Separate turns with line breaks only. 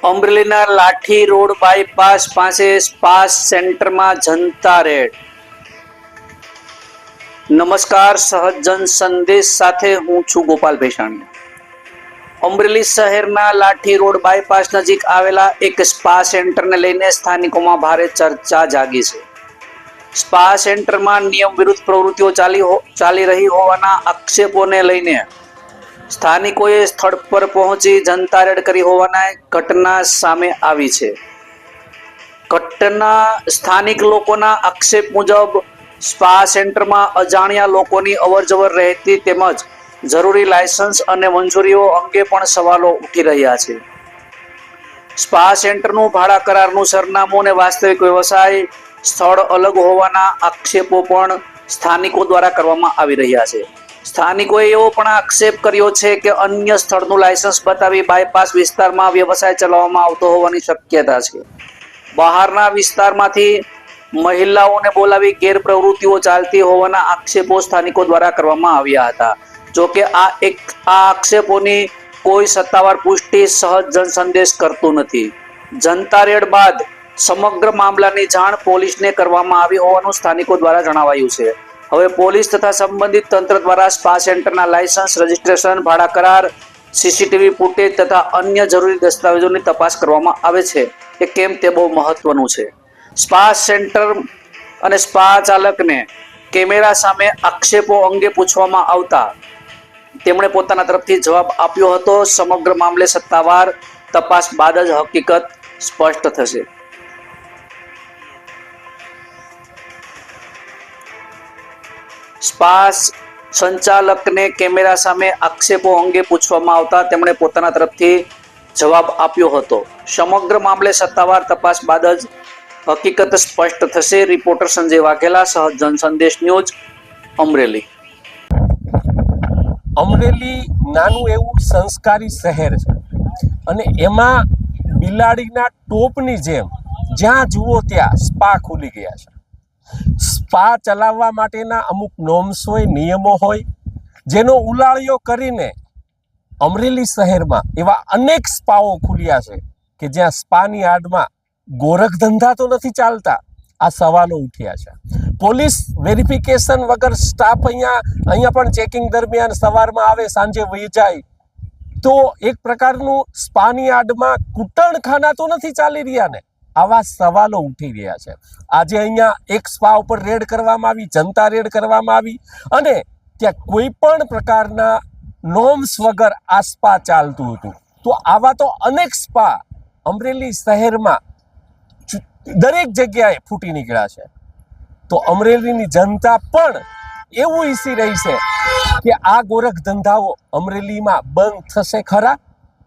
અમરેલીના લાઠી road bypass પાસે spa સેન્ટરમાં જનતા રેડ। નમસ્કાર, સહજ સંદેશ સાથે હું છું ગોપાલ ભેસાણી। અમરેલી શહેરના લાઠી રોડ બાયપાસ નજીક આવેલા એક સ્પા સેન્ટરને લઈને સ્થાનિકોમાં ભારે ચર્ચા જાગી છે। સ્પા સેન્ટરમાં નિયમ વિરુદ્ધ પ્રવૃત્તિઓ ચાલી રહી હોવાના આક્ષેપોને લઈને સ્થાનિકોએ સ્થળ પર પહોંચી જનતા રેડ કરી હોવાના ઘટના સામે આવી છે। ઘટના સ્થાનિક લોકોના આક્ષેપ મુજબ સ્પા સેન્ટરમાં અજાણ્યા લોકોની અવરજવર રહેતી તેમજ જરૂરી લાયસન્સ અને મંજૂરીઓ અંગે પણ સવાલો ઉઠી રહ્યા છે। સ્પા સેન્ટરનું ભાડા કરારનું સરનામું અને વાસ્તવિક વ્યવસાય સ્થળ અલગ હોવાના આક્ષેપો પણ સ્થાનિકો દ્વારા કરવામાં આવી રહ્યા છે। સ્થાનિકોએ એવો પણ આક્ષેપ કર્યો છે કે અન્ય સ્થળનું લાયસન્સ બતાવી બાયપાસ વિસ્તારમાં વ્યવસાય ચલાવવામાં આવતો હોવાની શક્યતા છે। બહારના વિસ્તારમાંથી મહિલાઓને બોલાવી ગેરપ્રવૃત્તિઓ ચાલતી હોવાના આક્ષેપો સ્થાનિકો દ્વારા કરવામાં આવ્યા હતા। જોકે આ આક્ષેપોની કોઈ સત્તાવાર પુષ્ટિ સહજ જનસંદેશ કરતું નથી। જનતા રેડ બાદ સમગ્ર મામલાની જાણ પોલીસને કરવામાં આવી હોવાનું સ્થાનિકો દ્વારા જણાવાયું છે। હવે પોલીસ તથા સંબંધિત તંત્ર દ્વારા સ્પા સેન્ટરના લાયસન્સ, રજીસ્ટ્રેશન, ભાડા કરાર, સીસીટીવી ફૂટેજ તથા અન્ય જરૂરી દસ્તાવેજોની તપાસ કરવામાં આવે છે કે કેમ તે બહુ મહત્વનું છે। સ્પા સેન્ટર અને સ્પા ચાલકને કેમેરા સામે આક્ષેપો અંગે પૂછવામાં આવતા તેમણે પોતાના તરફથી જવાબ આપ્યો હતો। સમગ્ર મામલે સત્તાવાર તપાસ બાદ જ હકીકત સ્પષ્ટ થશે। સ્પા સંચાલકને કેમેરા સામે આક્ષેપો અંગે પૂછવામાં આવતા તેમણે પોતાના તરફથી જવાબ આપ્યો હતો। સમગ્ર મામલે સત્તાવાર તપાસ બાદ જ હકીકત સ્પષ્ટ થશે। રિપોર્ટર સંજય વાઘેલા, સહજ જનસંદેશ ન્યૂઝ, અમરેલી।
અમરેલી નાનું એવું સંસ્કારી શહેર છે અને એમાં બિલાડીના ટોપની જેમ જ્યાં જુઓ ત્યાં સ્પા ખુલી ગયા છે। સ્પા ચલાવવા માટેના અમુક નોર્મ્સ હોય, નિયમો હોય, જેનો ઉલાળ્યો કરીને અમરેલી શહેરમાં એવા અનેક સ્પાઓ ખુલ્યા છે કે જ્યાં સ્પાની આડમાં ગોરખ ધંધા તો નથી ચાલતા, આ સવાલો ઉઠ્યા છે। પોલીસ વેરિફિકેશન વગર સ્ટાફ અહીંયા પણ ચેકિંગ દરમિયાન સવારમાં આવે, સાંજે વહી જાય, તો એક પ્રકારનું સ્પાની આડમાં કૂટણખાના તો નથી ચાલી રહ્યા ને? આવા સવાલો ઉઠી રહ્યા છે। આજે અહીંયા એક સ્પા ઉપર રેડ કરવામાં આવી, જનતા રેડ કરવામાં આવી અને ત્યાં કોઈ પણ પ્રકારના નોર્મ્સ વગર આ સ્પા ચાલતું હતું। તો આવા તો અનેક સ્પા અમરેલી શહેરમાં દરેક જગ્યાએ ફૂટી નીકળ્યા છે। તો અમરેલીની જનતા પણ એવું ઈચ્છી રહી છે કે આ ગોરખ ધંધાઓ અમરેલીમાં બંધ થશે ખરા?